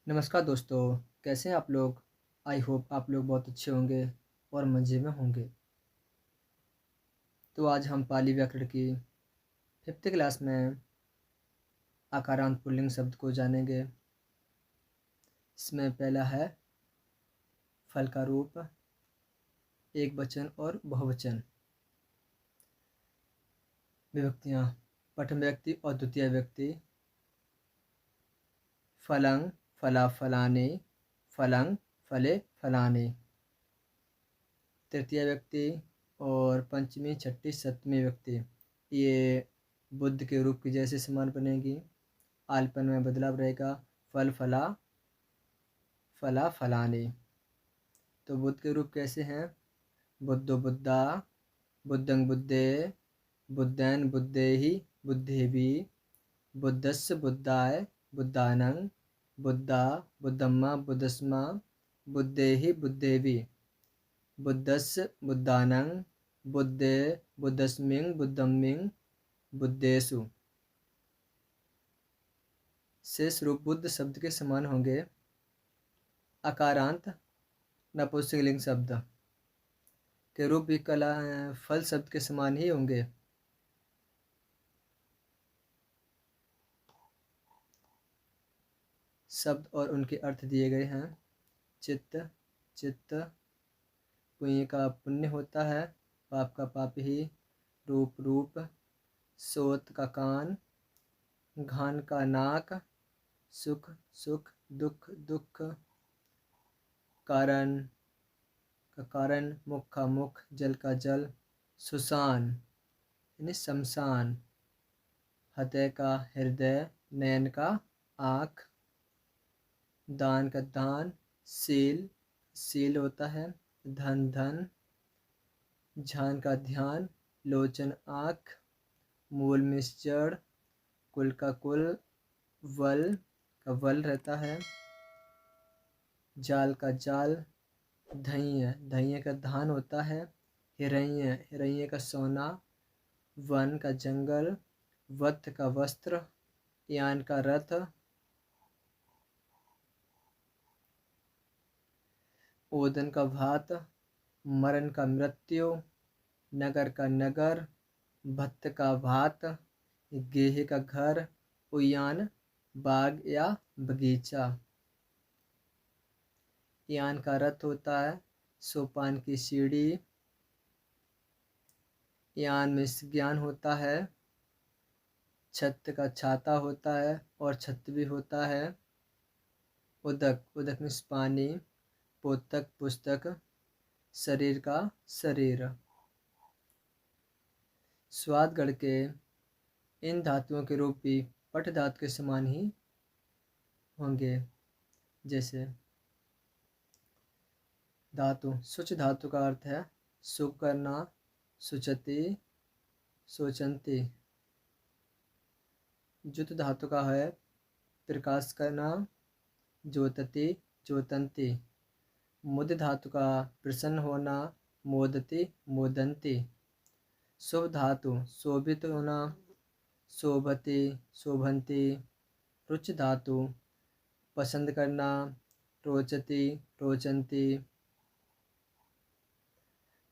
नमस्कार दोस्तों, कैसे हैं आप लोग? आई होप आप लोग बहुत अच्छे होंगे और मज़े में होंगे। तो आज हम पाली व्याकरण की 5th क्लास में आकारांत पुल्लिंग शब्द को जानेंगे। इसमें पहला है फल का रूप, एक वचन और बहुवचन। विभक्तियाँ: प्रथम व्यक्ति और द्वितीय व्यक्ति। फलं फला फलाने, फलं फले फलाने। तृतीय व्यक्ति और पंचमी छठी सप्तमी व्यक्ति ये बुद्ध के रूप की जैसे समान बनेगी। आलपन में बदलाव रहेगा, फल फला फला फलाने। तो बुद्ध के रूप कैसे हैं? बुद्धो बुद्धा, बुद्धं बुद्धे, बुद्धैन बुद्धेहि बुद्धेभि, बुद्धस्य बुद्धाय बुद्धानं, बुद्धा बुद्धम्मा बुद्धस्मा, बुद्धेहि बुद्धेभि, बुद्धस्य बुद्धानं, बुद्धे बुद्धस्मिं बुद्धम्मिं, बुद्धेषु। शेष रूप बुद्ध शब्द के समान होंगे। अकारांत नपुंसकलिंग शब्द के रूप भी कला फल शब्द के समान ही होंगे। शब्द और उनके अर्थ दिए गए हैं। चित्त चित्त, पुण्य का पुण्य होता है, पाप का पाप ही। रूप रूप, सोत का कान, घान का नाक, सुख सुख, दुख दुख। कारण का कारण, मुख का मुख, जल का जल। सुसान यानी शमशान, हृदय का हृदय, नयन का आँख। दान का दान, सील सील होता है, धन धन। ध्यान का ध्यान, लोचन आँख। मूल मिस जड़, कुल का कुल, वल का वल रहता है। जाल का जाल, धैर्य धैर्य का धान होता है। हिरण्य हिरण्य का सोना। वन का जंगल, वत्थ का वस्त्र, यान का रथ। ओदन का भात, मरण का मृत्यु, नगर का नगर, भत्त का भात, गेह का घर, उयान बाग या बगीचा। यान का रथ होता है, सोपान की सीढ़ी। यान में ज्ञान होता है। छत का छाता होता है और छत भी होता है। उदक उदक में पानी। पोतक पुस्तक, शरीर का शरीर। स्वाद गढ़ के इन धातुओं के रूप भी पट धातु के समान ही होंगे। जैसे धातु, सुच धातु का अर्थ है सुख करना, सुचति सोचंती। जुत धातु का है प्रकाश करना, ज्योतति ज्योतंती। मुद धातु का प्रसन्न होना, मोदति मोदंती। शुभ धातु शोभित होना, शोभति शोभंती। रुच धातु पसंद करना, रोचति रोचंती।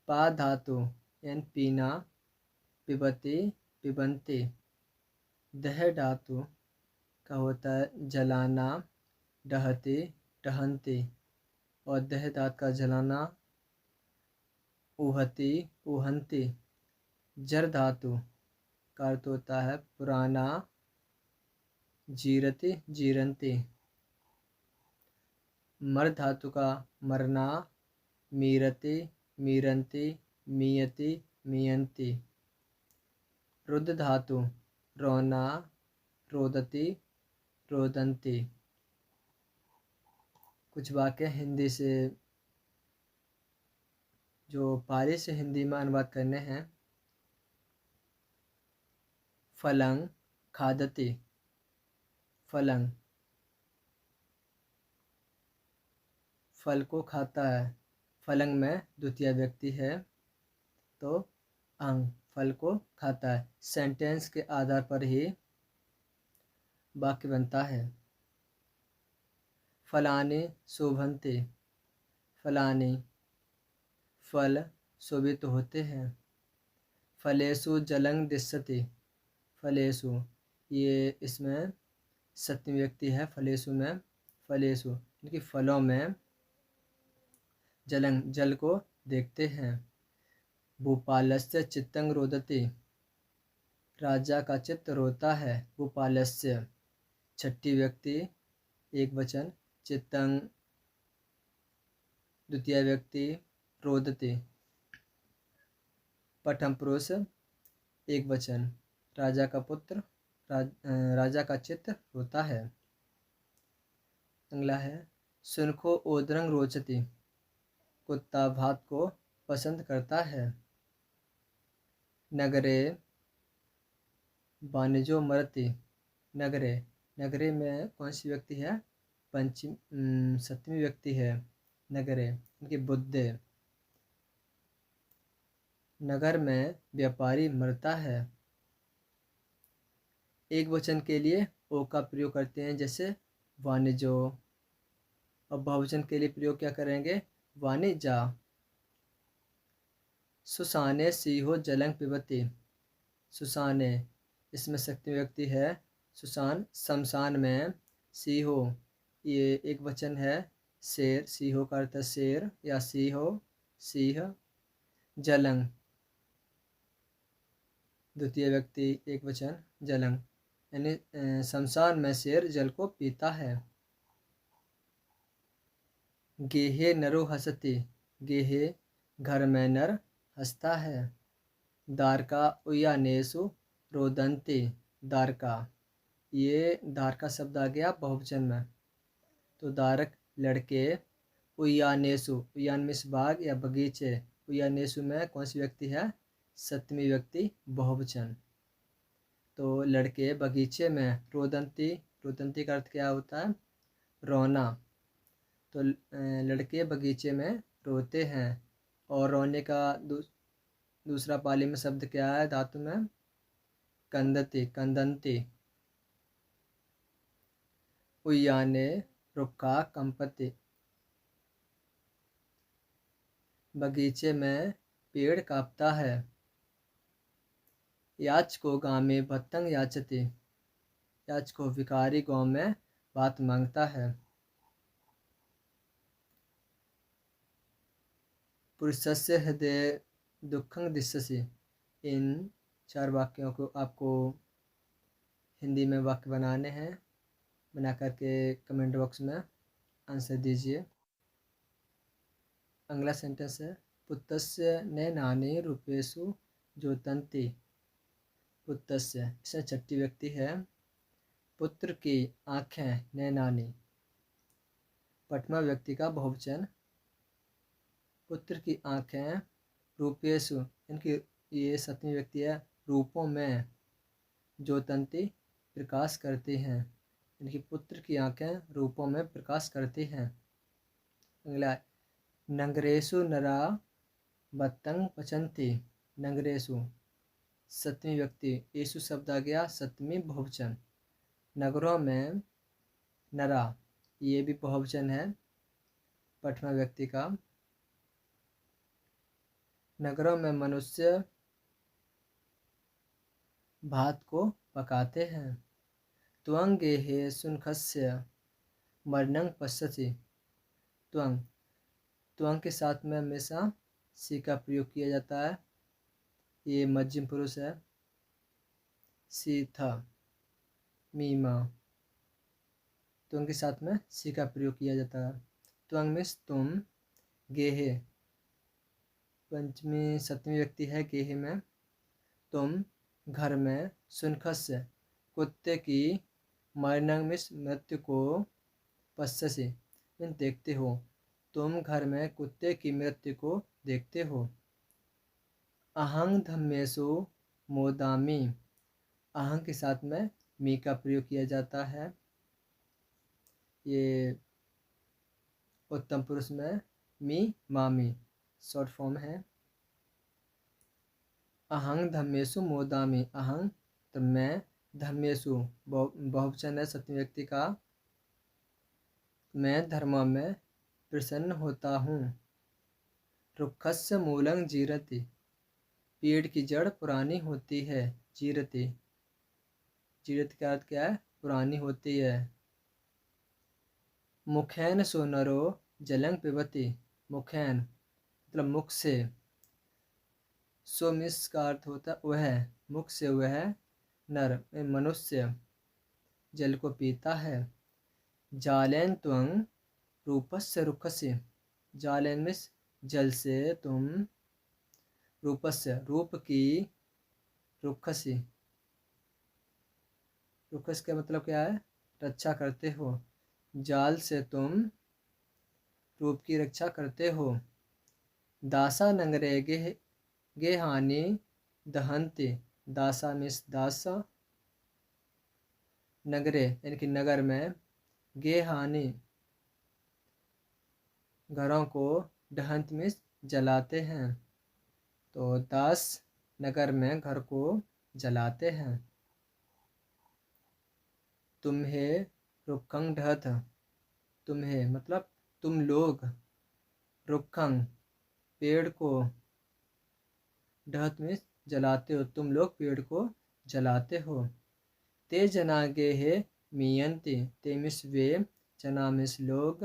पा धातु यानी पीना, पिबती पिबंती। दह धातु का होता है जलाना, डहती डहंती। और दह धातु का जलाना, उहती उहंती। जर धातु का अर्थ होता है पुराना, जीरति जीरंती। मर धातु का मरना, मीरति मीरंती मीयति मीयंती। रुद्र धातु रोना, रोदती रोदंती। कुछ वाक्य हिंदी से जो पाली से हिंदी में अनुवाद करने हैं। फलं खादति, फलं फल को खाता है। फलंग में द्वितीय व्यक्ति है तो अंग फल को खाता है। सेंटेंस के आधार पर ही वाक्य बनता है। फलानि शोभन्ते, फलानि फल शोभित होते हैं। फलेषु जलं दृश्यते, फलेषु ये इसमें सप्तमी व्यक्ति है। फलेषु में, फलेषु इनकी फलों में, जलं जल को देखते हैं। भूपालस्य चित्तं रोदते, राजा का चित्त रोता है। भूपालस्य छठी व्यक्ति एक वचन, चित्तं द्वितीय व्यक्ति, रोदते प्रथम पुरुष एक वचन, राजा का पुत्र, राजा का चित्त रोता है। अगला है शुनको ओदरंग रोचते, कुत्ता भात को पसंद करता है। नगरे वाणिजो मरते, नगरे, नगरे में कौन सी व्यक्ति है? सप्तमी व्यक्ति है। नगरे इनकी बुद्धे, नगर में व्यापारी मरता है। एक वचन के लिए ओ का प्रयोग करते हैं, जैसे वाणिजो, और बहुवचन के लिए प्रयोग क्या करेंगे? वाणिजा। सुसाने सिंहो जलं पिबते, सुसाने इसमें सप्तमी व्यक्ति है। सुसान शमशान में, सिंहो ये एक वचन है। शेर, सिंहो का अर्थ है शेर या सिंहो, सिंह। जलं द्वितीय व्यक्ति एक वचन, जलं यानी शमशान में शेर जल को पीता है। गेहे नरो हंसते, गेहे घर में नर हंसता है। दारका उयानेसु रोदन्ते, दारका ये दारका शब्द आ गया बहुवचन में, तो दारक लड़के, उयानेसु उयान में बाग या बगीचे, उयानेसु में कौन सी व्यक्ति है? सप्तमी व्यक्ति बहुवचन। तो लड़के बगीचे में, रोदंती, रोदंती का अर्थ क्या होता है? रोना। तो लड़के बगीचे में रोते हैं। और रोने का दूसरा पाली में शब्द क्या है धातु में? कंदते, कंदंती। उयाने रुक्का कंपते, बगीचे में पेड़ कांपता है। याचको गामे भत्तंग याचते, याचको भिखारी गांव में बात मांगता है। पुरुषस्य हृदय दुखं दिश्यसि, इन 4 वाक्यों को आपको हिंदी में वाक्य बनाने हैं। बना करके कमेंट बॉक्स में आंसर दीजिए। अगला सेंटेंस है पुत्रस्य नैनानि रूपेषु ज्योतन्ति, पुत्रस्य इसमें छठी व्यक्ति है। पुत्र की आँखें, नैनानि प्रथमा व्यक्ति का बहुवचन। पुत्र की आँखें, रूपेषु इनकी ये सप्तमी व्यक्ति है, रूपों में, ज्योतन्ति प्रकाश करती हैं। इनकी पुत्र की आँखें रूपों में प्रकाश करती हैं। अगला नगरेषु नरा बत्तंग पचन्ति, नगरेषु सप्तमी व्यक्ति, येषु शब्द आ गया सप्तमी बहुवचन। नगरों में, नरा ये भी बहुवचन है प्रथमा व्यक्ति का। नगरों में मनुष्य भात को पकाते हैं। त्वं गेहे शुनकस्य मरणं पश्यसि, त्वं, त्वं के साथ में हमेशा सी का प्रयोग किया जाता है। ये मध्यम पुरुष है। सी था, मीमा, त्वं के साथ में सी का प्रयोग किया जाता है। त्वं मीन्स तुम, गेहे पंचमी सप्तमी व्यक्ति है गेहे में। तुम घर में, शुनकस्य कुत्ते की, मरणं मीन्स मृत्यु को, पश्यसि मीन्स देखते हो, तुम घर में कुत्ते की मृत्यु को देखते हो। अहं धम्मेषु मोदामि, अहं के साथ में मी का प्रयोग किया जाता है। ये उत्तम पुरुष में मी मामी शॉर्ट फॉर्म है। अहं धम्मेषु मोदामि, अहं तो मैं, धम्मेषु बहुवचन है सप्तमी व्यक्ति का, मैं धर्म में प्रसन्न होता हूँ। रुक्षस्य मूलं जीरति, पेड़ की जड़ पुरानी होती है। जीरति, जीरति का अर्थ क्या है? पुरानी होती है। मुखैन सो नरो जलं पिबति, मुखैन मतलब मुख से, सो मिस का अर्थ होता है वह, मुख से वह नर मनुष्य जल को पीता है। जालेन त्वं रूपस्य रुखस्य, जालेन मिस जल से तुम, रूपस्य रूप की, रुखसी, रुखस का मतलब क्या है? रक्षा करते हो। जाल से तुम रूप की रक्षा करते हो। दासा नंगरे गेहानी दहंती, दासा मिस दासा, नगरे यानी कि नगर में, गेहानी घरों को, दहंत मिस जलाते हैं। तो दास नगर में घर को जलाते हैं। तुम्हें रुक्खंग ढहत, तुम्हें मतलब तुम लोग, रुक्खंग पेड़ को, ढहत में जलाते हो, तुम लोग पेड़ को जलाते हो। ते जना गेहे मियंती, ते मिस वे, जना मिस लोग,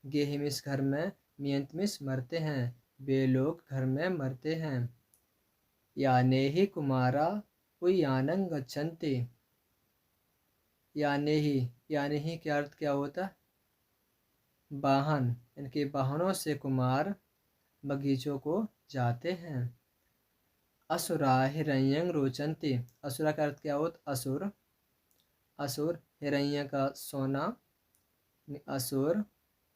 गेहे मिस घर में, मियंत मिस मरते हैं, वे लोग घर में मरते हैं। याने ही कुमारा उयानंग गच्छन्ति, याने ही क्या अर्थ क्या होता है? वाहन, इनके वाहनों से कुमार बगीचों को जाते हैं। असुरा हिरण्यं रोचन्ति, असुरा का अर्थ क्या होता? असुर, असुर हिरण्य का सोना, असुर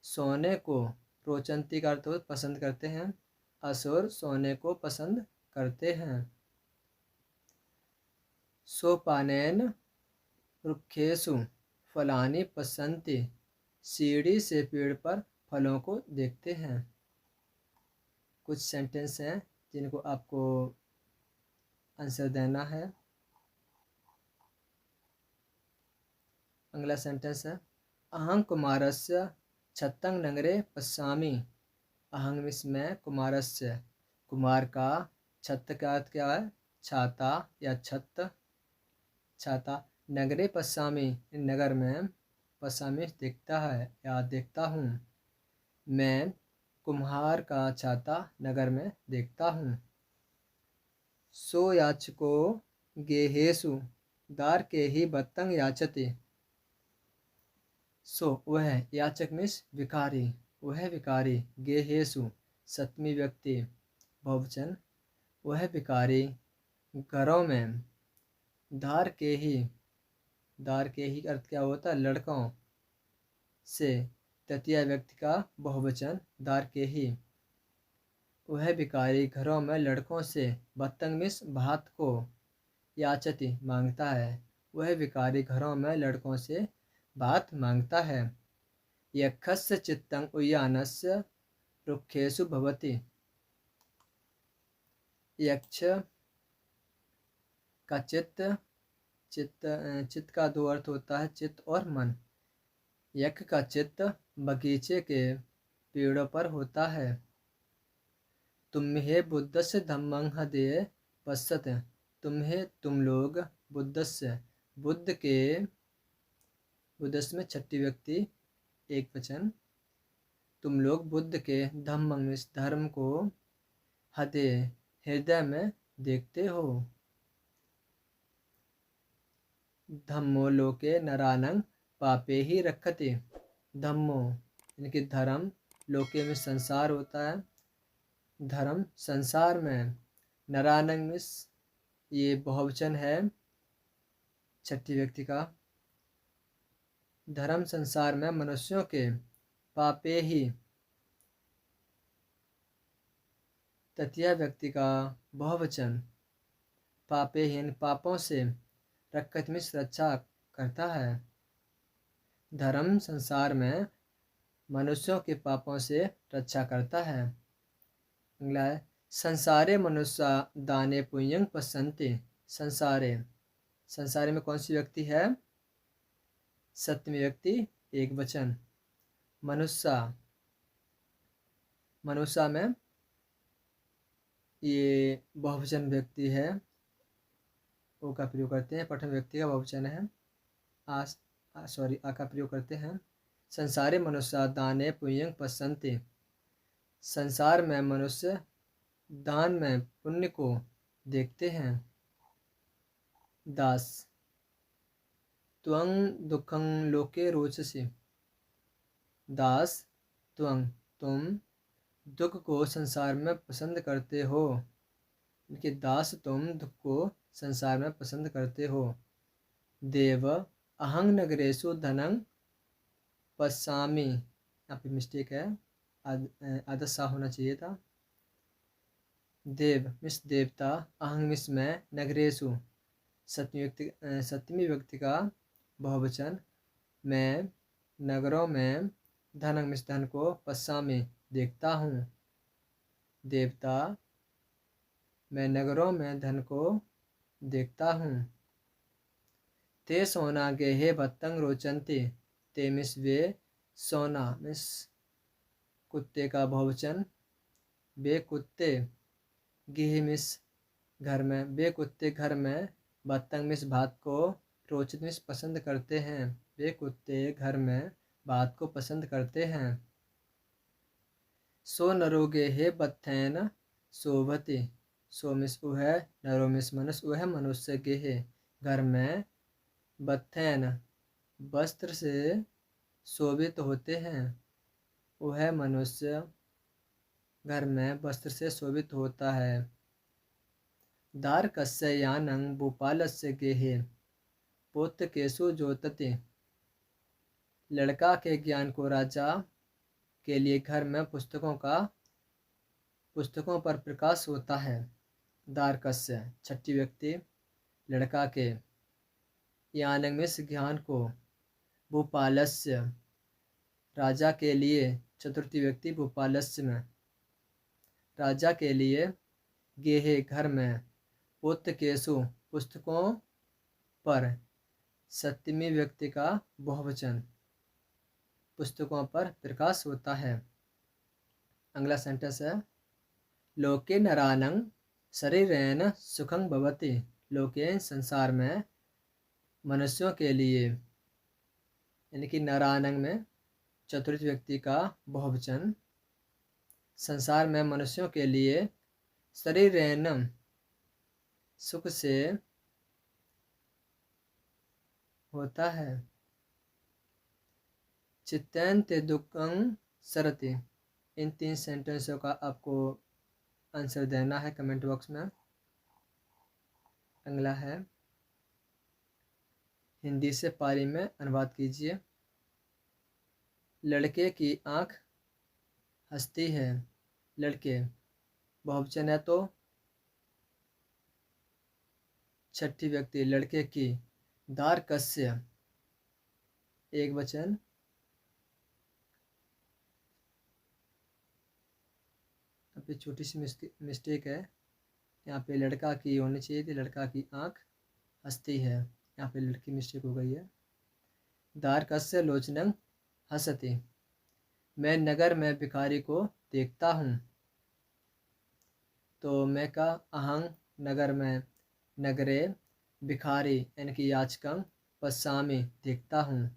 सोने को, रोचन्ति का अर्थ होता पसंद करते हैं, असुर सोने को पसंद करते हैं। सोपानेन रुक्षेषु फलानि पश्यन्ति, सीढ़ी से पेड़ पर फलों को देखते हैं। कुछ सेंटेंस हैं जिनको आपको आंसर देना है। अगला सेंटेंस है अहं कुमारस्य छत्तं नगरे पश्यामि, अहं मिस मैं, कुमारस्य कुमार का, छत का अर्थ क्या है? छाता या छत, छाता, नगरे पश्यामि नगर में, पश्यामि देखता है या देखता हूँ, मैं कुम्हार का छाता नगर में देखता हूँ। सो याचको गेहेसु दार के ही बत्तंग याचते, सो वह, याचक मिस विकारी, वह विकारी, गेहेसु सप्तमी व्यक्ति बहुवचन, वह विकारी घरों में, दार के ही, दार के ही अर्थ क्या होता है? लड़कों से, तृतीय व्यक्ति का बहुवचन दार के ही, वह भिखारी घरों में लड़कों से, बत्तंग मिस भात को, याचति मांगता है, वह भिखारी घरों में लड़कों से भात मांगता है। यक्षस्य चित्तं उय्यानस्य रुक्षेषु भवति, यक्ष का चित्त, चित्त का दो अर्थ होता है, चित्त और मन। यक्ष का चित्त बगीचे के पेड़ों पर होता है। तुम्हें बुद्धस्य धम्मं हृदये पश्यत, तुम्हें तुम लोग, बुद्धस्य बुद्ध के, बुद्धस्य में छठी व्यक्ति एक वचन, तुम लोग बुद्ध के, धम्मं इस धर्म को, हृदय हृदय में देखते हो। धम्मो लोके नरानं पापे ही रखते, धम्मो इनके धर्म, लोके में संसार होता है, धर्म संसार में, नरानंग मिस ये बहुवचन है छठी व्यक्ति का, धर्म संसार में मनुष्यों के, पापे ही तृतीय व्यक्ति का बहुवचन, पापे ही पापों से, रक्षत मिस रक्षा करता है, धर्म संसार में मनुष्यों के पापों से रक्षा करता है। अगला है संसारे मनुष्य दाने पुण्यं पश्यन्ति, संसारे, संसारे में कौन सी व्यक्ति है? सप्तमी व्यक्ति एक वचन, मनुष्य, मनुष्य में ये बहुवचन व्यक्ति है, ओ का प्रयोग करते हैं। प्रथम व्यक्ति का बहुवचन है। आ का प्रयोग करते हैं। संसारे मनुष्य दाने पुण्यं पश्यन्ति। संसार में मनुष्य दान में पुण्य को देखते हैं। दास, त्वं दुखं लोके रोचसी। दास, त्वं तुम दुख को संसार में पसंद करते हो। इनके दास, तुम दुख को संसार में पसंद करते हो। देव, अहं नगरेषु धनं पश्यामि। यहाँ पे मिस्टेक है, आदसा होना चाहिए था। देव मिस देवता, अहं मिस मैं, नगरेषु सप्तमी व्यक्ति का बहुवचन, मैं नगरों में, धनं मिस धन को, पश्यामि देखता हूँ। देवता, मैं नगरों में धन को देखता हूँ। ते सोना गेहे भत्तंग रोचन्ति। ते मिस वे, सोना मिस कुत्ते का बहुवचन, वे कुत्ते, गेहे मिस घर में, वे कुत्ते घर में, भत्तंग मिस भात को, रोचित मिस पसंद करते हैं। वे कुत्ते घर में भात को पसंद करते हैं। सो नरो गेहे बत्थेन शोभति। सो मिस वह, नरो मिस मनुष्य, वह मनुष्य गेहे घर में, बत्थेन वस्त्र से शोभित होते हैं। वह मनुष्य घर में वस्त्र से शोभित होता है। दारकस्य यानं भूपालस्य गेहे पोतकेषु जोतति। लड़का के ज्ञान को राजा के लिए घर में पुस्तकों पर प्रकाश होता है। दारकस्य छठी व्यक्ति, लड़का के, यानं मिस ज्ञान को, भूपालस्य राजा के लिए, चतुर्थी व्यक्ति भूपालस्य में, राजा के लिए, गेहे घर में, पोतकेषु पुस्तकों पर, सप्तमी व्यक्ति का बहुवचन, पुस्तकों पर प्रकाश होता है। अगला सेंटेंस है, लोके नरानं शरीरेण सुखं भवति। लोके संसार में, मनुष्यों के लिए, यानी कि नरानं में चतुर्थ व्यक्ति का बहुवचन, संसार में मनुष्यों के लिए, शरीरेण सुख से होता है। चित्तेन ते दुखं सरति। इन 3 सेंटेंसों का आपको आंसर देना है कमेंट बॉक्स में। अगला है, हिंदी से पाली में अनुवाद कीजिए। लड़के की आँख हंसती है। लड़के बहुवचन है तो छठी व्यक्ति लड़के की, दारकस्य एक वचन, पे छोटी सी मिस्टेक है, यहाँ पे लड़का की होनी चाहिए थी, लड़का की आँख हंसती है, यहाँ पे लड़की मिस्टेक हो गई है। दारकस्य लोचनं हंसति। मैं नगर में भिखारी को देखता हूँ। तो मैं का अहं नगर में, नगरे भिखारी यानी कि याचकं, पश्यामि देखता हूँ।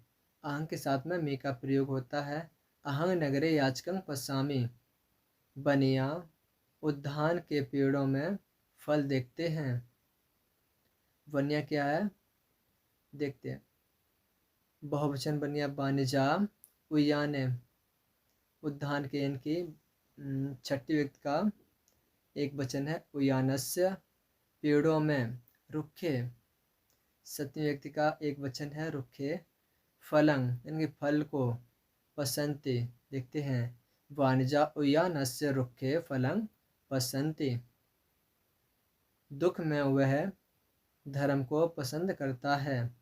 अहं के साथ में मी का प्रयोग होता है। अहं नगरे याचकं पश्यामि। बनिया उद्यान के पेड़ों में फल देखते हैं। बनिया क्या है देखते हैं। बहुवचन बनिया बानिजा उयाने, उद्यान के इनकी छठी व्यक्ति का एक वचन है उयानस्य, पेड़ों में, रुखे सप्तमी व्यक्ति का एक वचन है रुखे, फलंग इनके फल को, पसंती देखते हैं। वाणिजा उयानस्य रुखे फलंग पसंती। दुख में वह धर्म को पसंद करता है।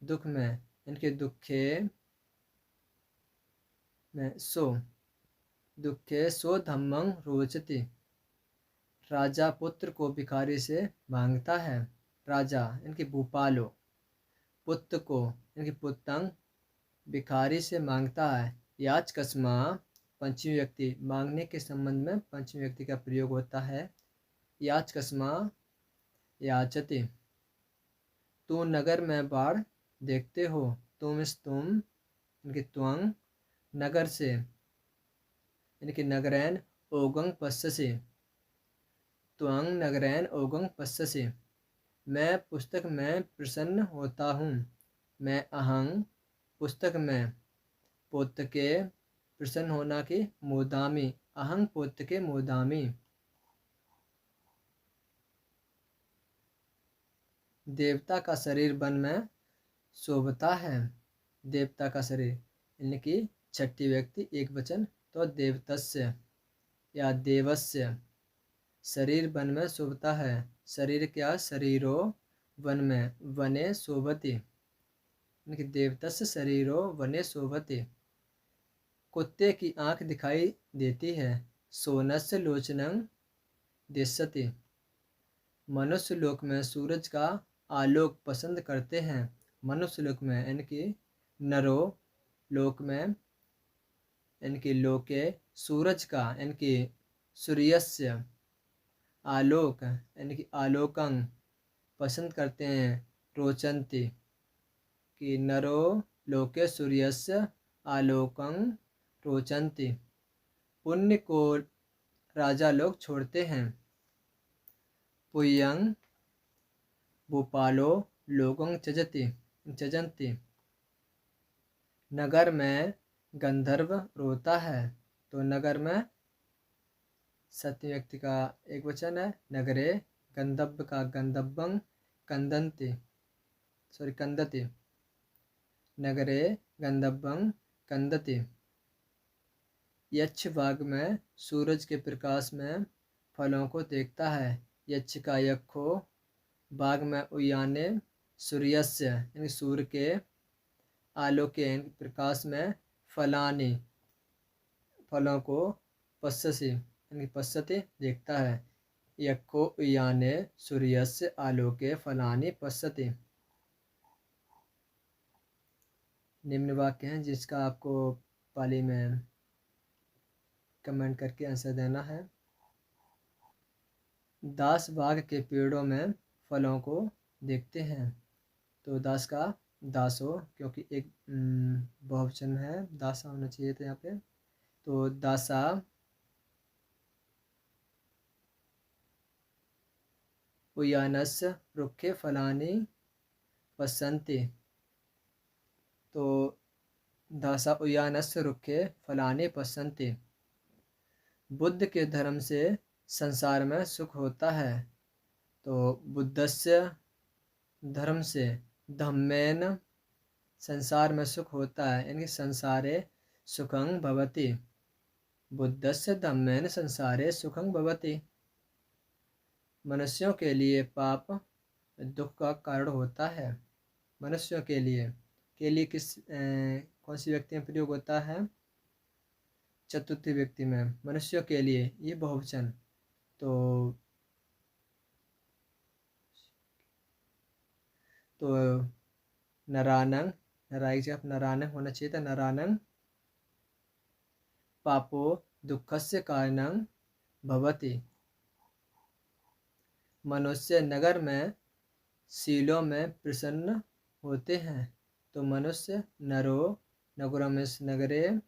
दुख में इनके दुखे में सो, दुखे सो धम्मं रोचति। राजा पुत्र को भिखारी से मांगता है। राजा इनके भूपालो, पुत्र को इनके पुत्रंग भिखारी से मांगता है। याचकस्मा पंचमी व्यक्ति मांगने के संबंध में पंचमी व्यक्ति का प्रयोग होता है। याचकस्मा याचते। तू नगर में बाढ़ देखते हो। तुम इनकी त्वंग नगर से इनकी नगरैन ओगंग पश्यसे। त्वंग नगरैन ओगंग पश्यसे। मैं पुस्तक में प्रसन्न होता हूँ। मैं अहंग पुस्तक में पोतके प्रसन्न होना की मोदामी। अहंग पोतके मोदामी। देवता का शरीर वन में शोभता है। देवता का शरीर इनकी छठी व्यक्ति एक वचन तो देवतस्य या देवस्य। शरीर वन में शोभता है। शरीर क्या शरीरो वन में वने शोभते। इनकी देवतस्य शरीरो वने शोभते। कुत्ते की आंख दिखाई देती है। सोनस्य लोचनं दिश्यते। मनुष्य लोक में सूरज का आलोक पसंद करते हैं। मनुष्य लोक में इनकी नरो लोक में इनकी लोके सूरज का इनकी सूर्यस्य आलोक इनकी आलोकं पसंद करते हैं। रोचन्ति कि नरो लोके सूर्यस्य आलोकं रोचन्ति। पुण्य को राजा लोग छोड़ते हैं। पुयं भूपालो लोगों त्यजन्ति। नगर में गंधर्व रोता है। तो नगर में सत्य व्यक्ति का एक वचन है। नगरे गंधर्व का गंधर्वं कंदन्ति कंदति। नगरे गंधर्वं कंदति। यक्ष बाग में सूरज के प्रकाश में फलों को देखता है। यक्ष का यक्षो बाग में उयाने सूर्यस्य यानी सूर्य के आलोके प्रकाश में फलानी फलों को पश्यसि यानी पश्यते देखता है। यक्षो उयाने सूर्यस्य आलोके फलानी पश्यति। निम्न वाक्य हैं जिसका आपको पाली में कमेंट करके आंसर देना है। दास बाग के पेड़ों में फलों को देखते हैं। तो दास का दासो क्योंकि एक बहुवचन है दासा होना चाहिए था यहाँ पे। तो दासा उयानस्य रुखे फलानी पश्यन्ति। तो दासा उयानस्य रुखे फलानी पश्यन्ति। बुद्ध के धर्म से संसार में सुख होता है। तो बुद्धस्य धर्म से धम्मेन संसार में सुख होता है यानी संसारे सुखं भवति। बुद्धस्य धम्मेन संसारे सुखं भवति। मनुष्यों के लिए पाप दुख का कारण होता है। मनुष्यों के लिए किस कौन सी व्यक्ति में प्रयोग होता है? चतुर्थी व्यक्ति में। मनुष्यों के लिए ये बहुवचन। तो नरानंग नराई से नरानंग होना चाहिए था। नरानंग पापो दुखस्य कारणं भवति। मनुष्य नगर में शीलों में प्रसन्न होते हैं। तो मनुष्य नरो नगरमेश नगरे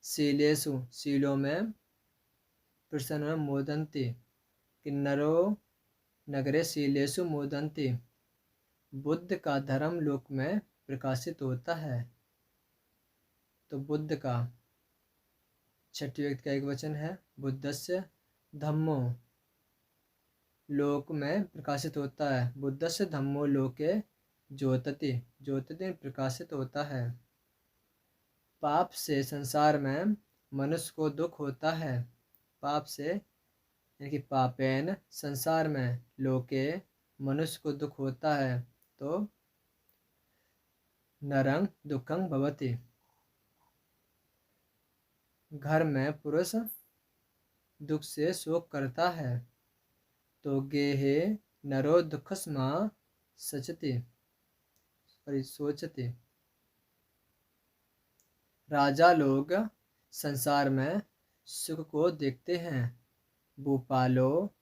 शीलेषु शीलों में प्रसन्न मोदन्ति। किन्नरो नगरे शीलेषु मोदन्ति। बुद्ध का धर्म लोक में प्रकाशित होता है। तो बुद्ध का छठी व्यक्ति का एक वचन है। बुद्धस्य धम्मो लोक में प्रकाशित होता है। बुद्धस्य धम्मो लोके ज्योतति ज्योतति प्रकाशित होता है। पाप से संसार में मनुष्य को दुख होता है। पाप से यानी कि पापेन संसार में लोके मनुष्य को दुख होता है। तो नरं दुखं भवति। घर में पुरुष दुख से शोक करता है। तो गेहे नरो दुखस्मा सचति सोचति। राजा लोग संसार में सुख को देखते हैं। भूपालो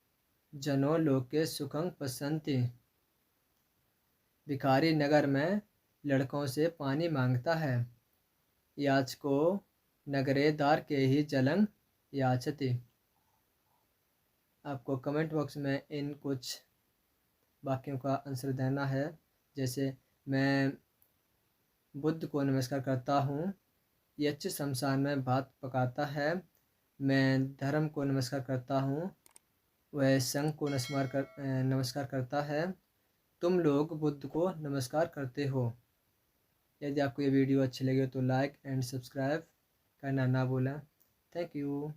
जनो लोके सुखं पसंति। भिखारी नगर में लड़कों से पानी मांगता है। याचको नगरे दार के ही जलं याचति। आपको कमेंट बॉक्स में इन कुछ वाक्यों का आंसर देना है। जैसे मैं बुद्ध को नमस्कार करता हूँ। यक्ष शमशान में भात पकाता है। मैं धर्म को नमस्कार करता हूँ, वह संघ को नमस्कार करता है। तुम लोग बुद्ध को नमस्कार करते हो। यदि आपको ये वीडियो अच्छी लगी हो तो लाइक एंड सब्सक्राइब करना ना भूलें। Thank you.